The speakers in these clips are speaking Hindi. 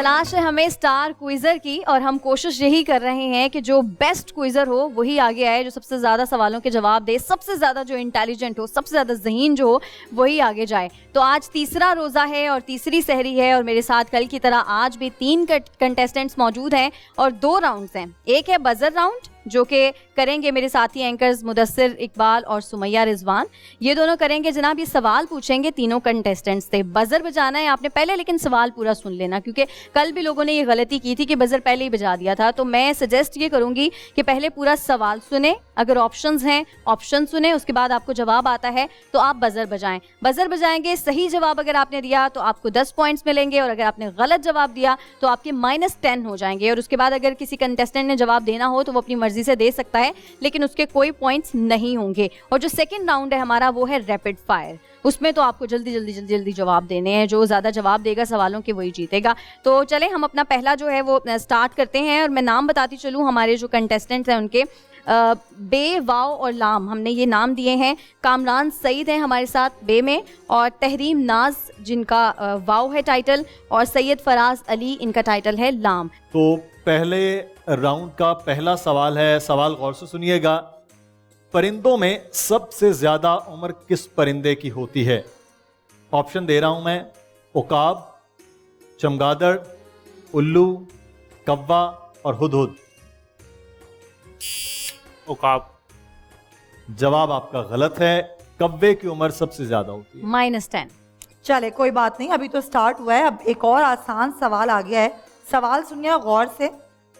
तलाश है हमें स्टार क्विजर की और हम कोशिश यही कर रहे हैं कि जो बेस्ट क्विजर हो वही आगे आए, जो सबसे ज़्यादा सवालों के जवाब दे, सबसे ज़्यादा जो इंटेलिजेंट हो, सबसे ज़्यादा ज़हीन जो हो वही आगे जाए। तो आज तीसरा रोज़ा है और तीसरी सहरी है और मेरे साथ कल की तरह आज भी 3 कंटेस्टेंट्स मौजूद हैं और 2 राउंड्स हैं। एक है बजर राउंड जो कि करेंगे मेरे साथी एंकर्स मुदस्सिर इकबाल और सुमैया रिजवान। ये दोनों करेंगे जनाब, ये सवाल पूछेंगे तीनों कंटेस्टेंट्स से। बजर बजाना है आपने पहले, लेकिन सवाल पूरा सुन लेना क्योंकि कल भी लोगों ने ये गलती की थी कि बजर पहले ही बजा दिया था। तो मैं सजेस्ट ये करूंगी कि पहले पूरा सवाल सुने, अगर ऑप्शंस हैं ऑप्शन सुने, उसके बाद आपको जवाब आता है तो आप बजर बजाएं। बजर बजाएंगे, सही जवाब अगर आपने दिया तो आपको 10 पॉइंट्स मिलेंगे और अगर आपने गलत जवाब दिया तो आपके -10 हो जाएंगे। और उसके बाद अगर किसी कंटेस्टेंट ने जवाब देना हो तो वो अपनी मर्जी से दे सकता है, लेकिन उसके कोई पॉइंट्स नहीं होंगे। और जो सेकंड राउंड है हमारा वो है रैपिड फायर, उसमें तो आपको जल्दी जवाब देने हैं। जो ज़्यादा जवाब देगा सवालों के वही जीतेगा। तो चलें हम अपना पहला जो है वो स्टार्ट करते हैं और मैं नाम बताती चलूँ हमारे जो कंटेस्टेंट्स हैं उनके। बे, वाव और लाम हमने ये नाम दिए हैं। कामरान सईद हैं हमारे साथ बे में, और तहरीम नाज जिनका वाव है टाइटल, और सैयद फराज अली इनका टाइटल है लाम। तो पहले राउंड का पहला सवाल है, सवाल गौर से सुनिएगा। परिंदों में सबसे ज्यादा उम्र किस परिंदे की होती है? ऑप्शन दे रहा हूं मैं, उकाब, चमगादड़, उल्लू, कव्वा और हुदहुद। उकाब। जवाब आपका गलत है, कव्वे की उम्र सबसे ज्यादा होती है। -10। चले कोई बात नहीं, अभी तो स्टार्ट हुआ है। अब एक और आसान सवाल आ गया है, सवाल सुनिए गौर से।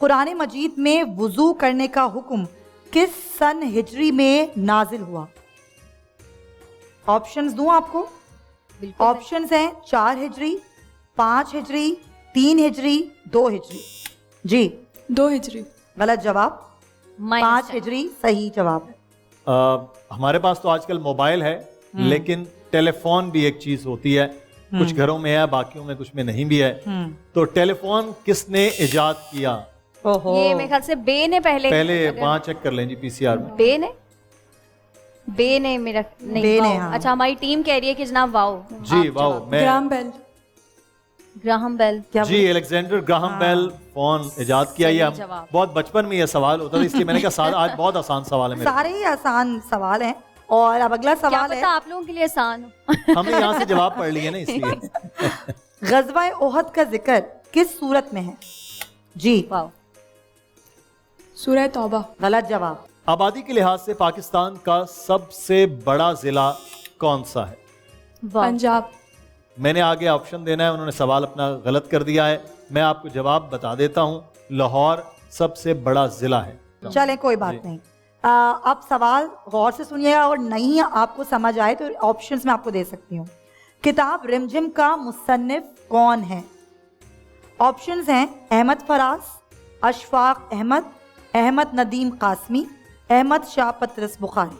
कुरान मजीद में वुजू करने का हुक्म किस सन हिजरी में नाजिल हुआ? ऑप्शंस दूं आपको? ऑप्शंस हैं 4 हिजरी, 5 हिजरी, 3 हिजरी, 2 हिजरी। जी 2 हिजरी। गलत जवाब, 5 -10। हिजरी सही जवाब है। हमारे पास तो आजकल मोबाइल है, लेकिन टेलीफोन भी एक चीज होती है, कुछ घरों में है, बाकियों में कुछ में नहीं भी है। तो टेलीफोन किसने इजाद किया? ओहो, ये मेरे ख्याल से बे ने पहले वहां चेक कर लें जी, पीसीआर में। बे ने मेरा नहीं, बे ने, वाओ। हाँ। अच्छा हमारी टीम कह रही है कि जनाब वाओ। जी वाओ, मैं ग्राहम बेल। क्या जी अलेक्जेंडर ग्राहम बेल फोन इजाद किया। ये हम जवाब। बहुत बचपन में ये सवाल होता था, इसलिए मैंने कहा आज बहुत आसान सवाल है मेरे सारे ही आसान सवाल हैं। और अब अगला क्या सवाल पता है, आप लोगों के लिए आसान हो। हमने यहाँ से जवाब पढ़ लिए ना इसलिए। गज़वा ओहद का जिक्र किस सूरत में है? जी वाओ। सूरह तौबा। गलत जवाब। आबादी के लिहाज से पाकिस्तान का सबसे बड़ा जिला कौन सा है? वाओ। पंजाब। मैंने आगे ऑप्शन देना है, उन्होंने सवाल अपना गलत कर दिया है। मैं आपको जवाब बता देता हूँ, लाहौर सबसे बड़ा जिला है। चलें कोई बात नहीं। अब सवाल गौर से सुनिएगा और नहीं आपको समझ आए तो ऑप्शंस में आपको दे सकती हूँ। किताब रिमझिम का मुसन्निफ कौन है? ऑप्शंस हैं अहमद फराज, अशफाक अहमद, अहमद नदीम कासमी, अहमद शाह पतरस बुखारी।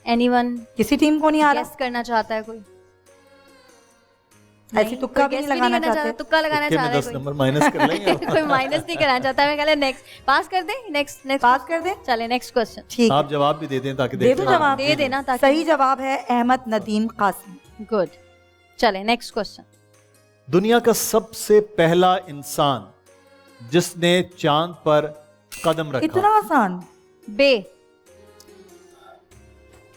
एनीवन किसी टीम को नहीं आ गेस करना चाहता है कोई? ऐसी तुक्का भी नहीं लगाना चाहते? तुक्का लगाना तुक्के में चाहता है 10 कोई? नंबर माइनस कर लेंगे। कोई माइनस नहीं कराना चाहता। मैं कहले नेक्स्ट पास कर दे, नेक्स्ट पास कर दें? चले नेक्स्ट क्वेश्चन। ठीक है, आप जवाब भी दे दें ताकि दे दूं जवाब? दे देना ताकि सही जवाब है अहमद नदीम कासमी। गुड। चले नेक्स्ट क्वेश्चन। दुनिया का सबसे पहला इंसान जिसने चांद पर कदम रखा। इतना आसान? बे।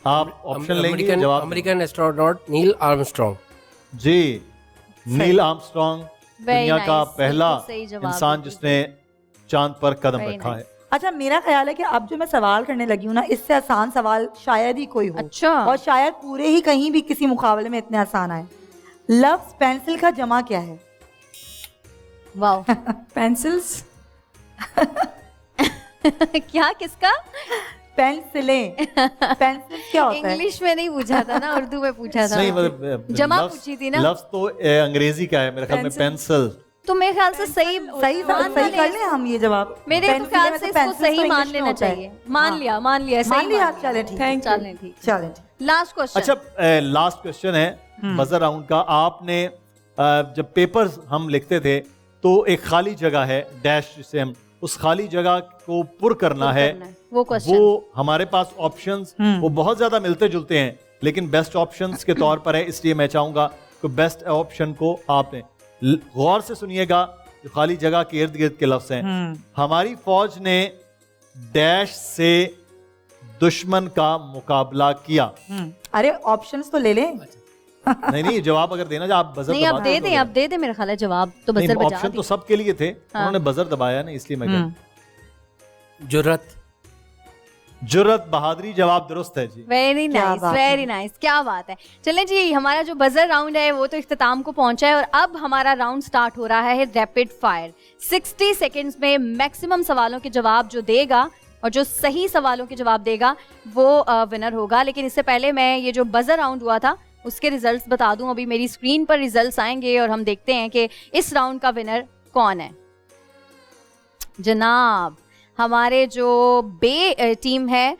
आप ऑप्शन लेंगे जवाब? American astronaut Neil Armstrong. जी नील आर्मस्ट्रॉन्ग दुनिया का nice, पहला बिल्कुल सही जवाब, इंसान बिल्कुल जिसने चांद पर कदम Very रखा nice. है। अच्छा, मेरा ख्याल है कि अब जो मैं सवाल करने लगी हूँ ना, इससे आसान सवाल शायद ही कोई हो। अच्छा। और शायद पूरे ही कहीं भी किसी मुकाबले में इतने आसान आए। लफ्ज पेंसिल का जमा क्या है? वाओ। पेंसिल्स। क्या किसका? पेंसिलें। पेंसिल क्या होता है? इंग्लिश में नहीं पूछा था ना, उर्दू में पूछा था। नहीं मतलब जमा लफ्ज- पूछी थी ना। लफ्ज तो अंग्रेजी का है मेरे ख्याल में, पेंसिल। तो मेरे ख्याल से सही सही कर लें हम ये जवाब? मेरे तो पेंसिल ख्याल में से तो इसको पेंसिल सही तो मान इंग्लिश में लेना होता है। चाहिए। मान हाँ। लिया मान लिया, चले ठीक है। चलें ठीक। चलें ठीक। Last question. अच्छा लास्ट क्वेश्चन है बजर राउंड का। आपने जब पेपर्स हम लिखते थे तो एक खाली जगह है डैश, जिसे हम उस खाली जगह को पुर करना है। वो क्वेश्चन। वो हमारे पास ऑप्शंस वो बहुत ज्यादा मिलते जुलते हैं, लेकिन बेस्ट ऑप्शंस के तौर पर है, इसलिए मैं चाहूंगा तो बेस्ट ऑप्शन को आपने गौर से सुनिएगा, जो खाली जगह के इर्द गिर्द के लफ्ज हैं। हमारी फौज ने डैश से दुश्मन का मुकाबला किया। अरे ऑप्शंस तो ले लें। नहीं जवाब अगर देना, आप बजर नहीं, अब दे दें, अब दे दें। मेरा ख्याल है जवाब तो बजर बजा ऑप्शन दी। तो सबके लिए थे, उन्होंने बजर दबाया ना, इसलिए मैं कह जुर्रत। जुर्रत बहादुरी जवाब दुरुस्त है जी। वेरी क्या नाइस, बात वेरी नाइस, क्या बात है। चलें जी, हमारा जो बजर राउंड है वो तो इख्तिताम को पहुंचा है और अब हमारा राउंड स्टार्ट हो रहा है रैपिड फायर। 60 सेकंड्स में मैक्सिमम सवालों के जवाब जो देगा और जो सही सवालों के जवाब देगा वो विनर होगा। लेकिन इससे पहले मैं ये जो बजर राउंड हुआ था उसके रिजल्ट्स बता दूं। अभी मेरी स्क्रीन पर रिजल्ट्स आएंगे और हम देखते हैं कि इस राउंड का विनर कौन है। जनाब, हमारे जो बे टीम है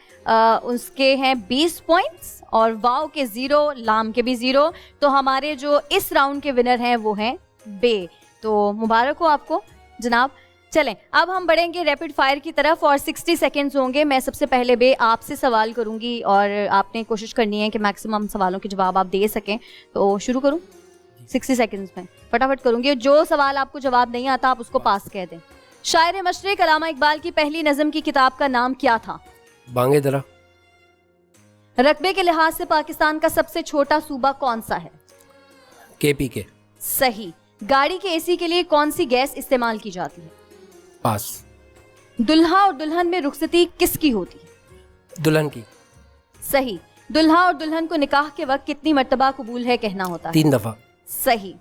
उसके हैं 20 पॉइंट्स और वाव के 0, लाम के भी 0। तो हमारे जो इस राउंड के विनर हैं वो हैं बे। तो मुबारक हो आपको जनाब। चलें, अब हम बढ़ेंगे रैपिड फायर की तरफ और 60 सेकेंड्स होंगे। मैं सबसे पहले बे आपसे सवाल करूंगी और आपने कोशिश करनी है कि मैक्सिमम सवालों के जवाब आप दे सकें। तो शुरू करूं 60 सेकेंड्स में, फटाफट करूंगी। जो सवाल आपको जवाब नहीं आता आप उसको पास कह दें। शायर मशरिक अल्लामा इकबाल की पहली नज़म की किताब का नाम क्या था? बांगे दरा। रकबे के लिहाज से पाकिस्तान का सबसे छोटा सूबा कौन सा है? KPK। सही। गाड़ी के एसी के लिए कौन सी गैस इस्तेमाल की जाती है? पास। दुल्हा और दुल्हन में रुखसती किसकी होती है? दुल्हन की। सही। दुल्हा और दुल्हन को निकाह के वक्त कितनी मर्तबा कबूल है कहना होता है? 3 दफा। सही।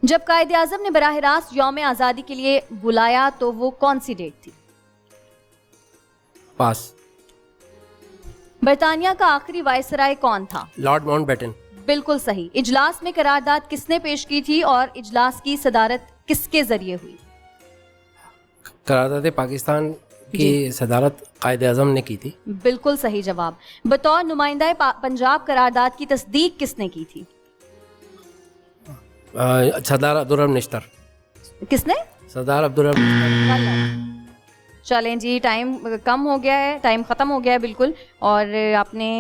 जब कायदे आजम ने बराह रास्त यौम आज़ादी के लिए बुलाया तो वो कौन सी डेट थी? पास। बरतानिया का आखिरी वायसराय कौन था? Lord Mountbatten. बिल्कुल सही। इजलास में करारदाद किसने पेश की थी और इजलास की सदारत किसके जरिए हुई? करारदाद पाकिस्तान की सदारत कायदे आज़म ने की थी। बिल्कुल सही जवाब। बतौर नुमाइंदा पंजाब करारदाद की तस्दीक किसने की थी? सरदार अब्दुर्रहमान निश्तर। किसने? सरदार अब्दुर्रहमान। गलत। चलें जी, टाइम कम हो गया है, टाइम खत्म हो गया है बिल्कुल। और आपने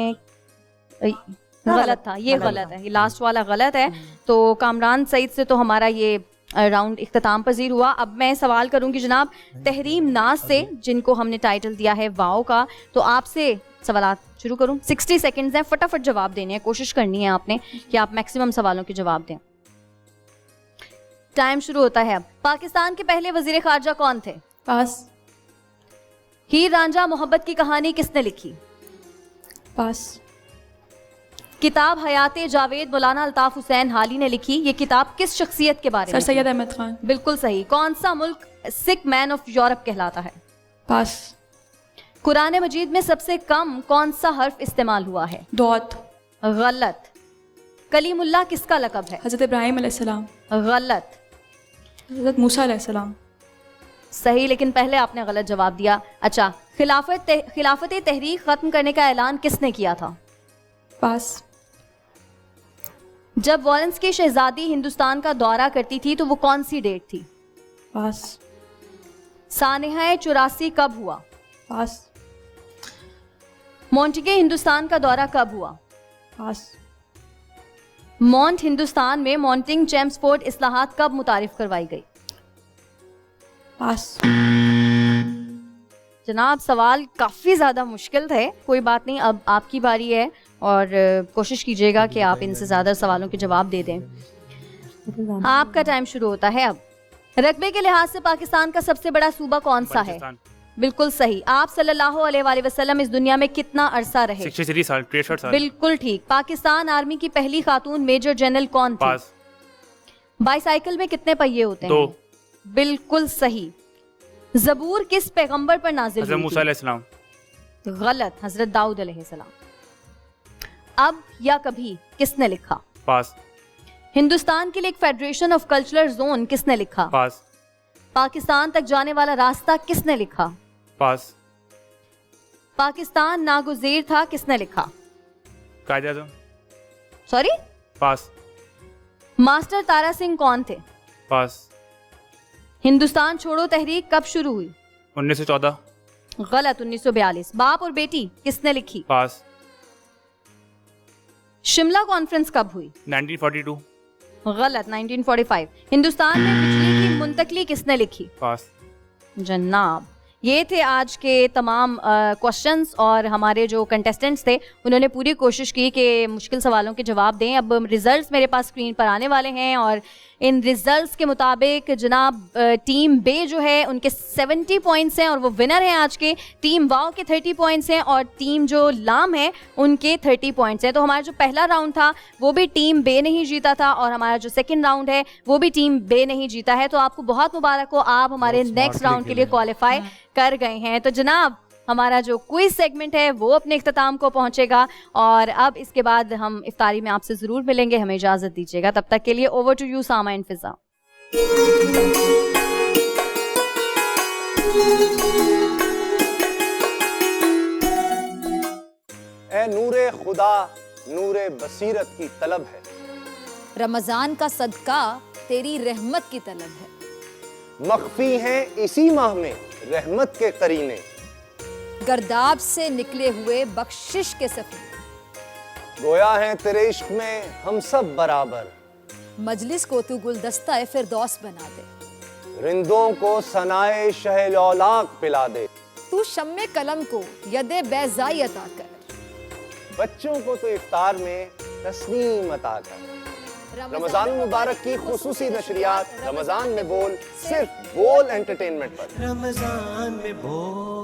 गलत था, ये गलत है, ये लास्ट वाला गलत है। तो कामरान सईद से तो हमारा ये राउंड इख्तिताम पजीर हुआ। अब मैं सवाल करूंगी जनाब तहरीम नाज से, जिनको हमने टाइटल दिया है वाओ का। तो आपसे सवालात शुरू करूं। 60 सेकंड्स हैं, फटाफट जवाब देने हैं, कोशिश करनी है आपने कि आप मैक्सिमम सवालों के जवाब दें। टाइम शुरू होता है अब। पाकिस्तान के पहले वजीर खारजा कौन थे? पास। हीर रांझा मोहब्बत की कहानी किसने लिखी? पास। किताब हयाते जावेद मौलाना अल्ताफ हुसैन हाली ने लिखी। ये किताब किस शख्सियत के बारे सर में? सैयद अहमद खान। बिल्कुल सही। कौन सा मुल्क सिख मैन ऑफ यूरोप कहलाता है? पास। कुरान मजीद में सबसे कम कौन सा हर्फ इस्तेमाल हुआ है? दौत। गलत। कलीमुल्लाह किसका लकब है? हज़रत इब्राहिम अलैहिस्सलाम। गलत। हज़रत मूसा अलैहिस्सलाम। सही, लेकिन पहले आपने गलत जवाब दिया। अच्छा, खिलाफत तहरीक खत्म करने का ऐलान किसने किया था? पास। जब वॉरेंस की शहजादी हिंदुस्तान का दौरा करती थी तो वो कौन सी डेट थी? पास। सानेहा 84 कब हुआ? पास। मोंटेगे हिंदुस्तान का दौरा कब हुआ? पास। मॉन्ट हिंदुस्तान में मॉन्टिंग चेम्सफोर्ड इस्लाहात कब मुतारिफ करवाई गई? पास। जनाब, सवाल काफ़ी ज़्यादा मुश्किल थे। कोई बात नहीं, अब आपकी बारी है और कोशिश कीजिएगा कि आप इनसे ज़्यादा सवालों के जवाब दे दें। आपका टाइम शुरू होता है अब। रकबे के लिहाज से पाकिस्तान का सबसे बड़ा सूबा कौन सा है? बिल्कुल सही। आप सल्लल्लाहु अलैहि वसल्लम इस दुनिया में कितना अरसा रहे? 63 साल, 63 साल। बिल्कुल ठीक। पाकिस्तान आर्मी की पहली खातून मेजर जनरल कौन थी? पास। बाईसाइकिल में कितने पहिए होते हैं? 2। बिल्कुल सही। ज़बूर किस पैगंबर पर नाजिल हज़रत हुई मूसा थी? अलैहिस्सलाम। गलत। हजरत दाऊद अलैहिस्सलाम। अब या कभी किसने लिखा? पास। हिंदुस्तान के लिए एक फेडरेशन ऑफ कल्चरल जोन किसने लिखा? पास। पाकिस्तान तक जाने वाला रास्ता किसने लिखा? पास। पाकिस्तान नागुज़ेर था किसने लिखा? कायदे आज़म। सॉरी, पास। मास्टर तारा सिंह कौन थे? पास। हिंदुस्तान छोड़ो तहरीक कब शुरू हुई? 1914। गलत। 1942। बाप और बेटी किसने लिखी? पास। शिमला कॉन्फ्रेंस कब हुई? 1942। गलत, 1945। हिंदुस्तान में बिजली की मुंतकली किसने लिखी? पास। जनाब, ये थे आज के तमाम क्वेश्चंस और हमारे जो कंटेस्टेंट्स थे उन्होंने पूरी कोशिश की कि मुश्किल सवालों के जवाब दें। अब रिजल्ट्स मेरे पास स्क्रीन पर आने वाले हैं और इन रिजल्ट्स के मुताबिक जनाब टीम बे जो है उनके 70 पॉइंट्स हैं और वो विनर हैं आज के। टीम वाव के 30 पॉइंट्स हैं और टीम जो लाम है उनके 30 पॉइंट्स हैं। तो हमारा जो पहला राउंड था वो भी टीम बे ने ही जीता था और हमारा जो सेकंड राउंड है वो भी टीम बे ने ही जीता है। तो आपको बहुत मुबारक हो, आप हमारे नेक्स्ट राउंड के लिए क्वालिफाई कर गए हैं। तो जनाब हमारा जो क्विज सेगमेंट है वो अपने इख्तिताम को पहुंचेगा और अब इसके बाद हम इफ्तारी में आपसे ज़रूर मिलेंगे। हमें इजाज़त दीजिएगा, तब तक के लिए over to you Sama and फिजा। ए नूरे खुदा नूरे बसीरत की तलब है, रमजान का सदका तेरी रहमत की तलब है। मख्फी हैं इसी माह में रहमत के करीने, गर्दाब से निकले हुए बख्शिश के सफीने। गोया है तेरे इश्क में हम सब बराबर, मजलिस को तू गुलदस्ता फिरदौस बना दे। रिंदों को सनाए शहल औलाक पिला दे, तू शम्मे कलम को यदे बैज़ाई अता कर। बच्चों को तो इफ्तार में तस्नीम अता कर। रमजान मुबारक की खुसूसी नशरियात रमजान में बोल, सिर्फ बोल एंटरटेनमेंट पर। रमजान में बोल।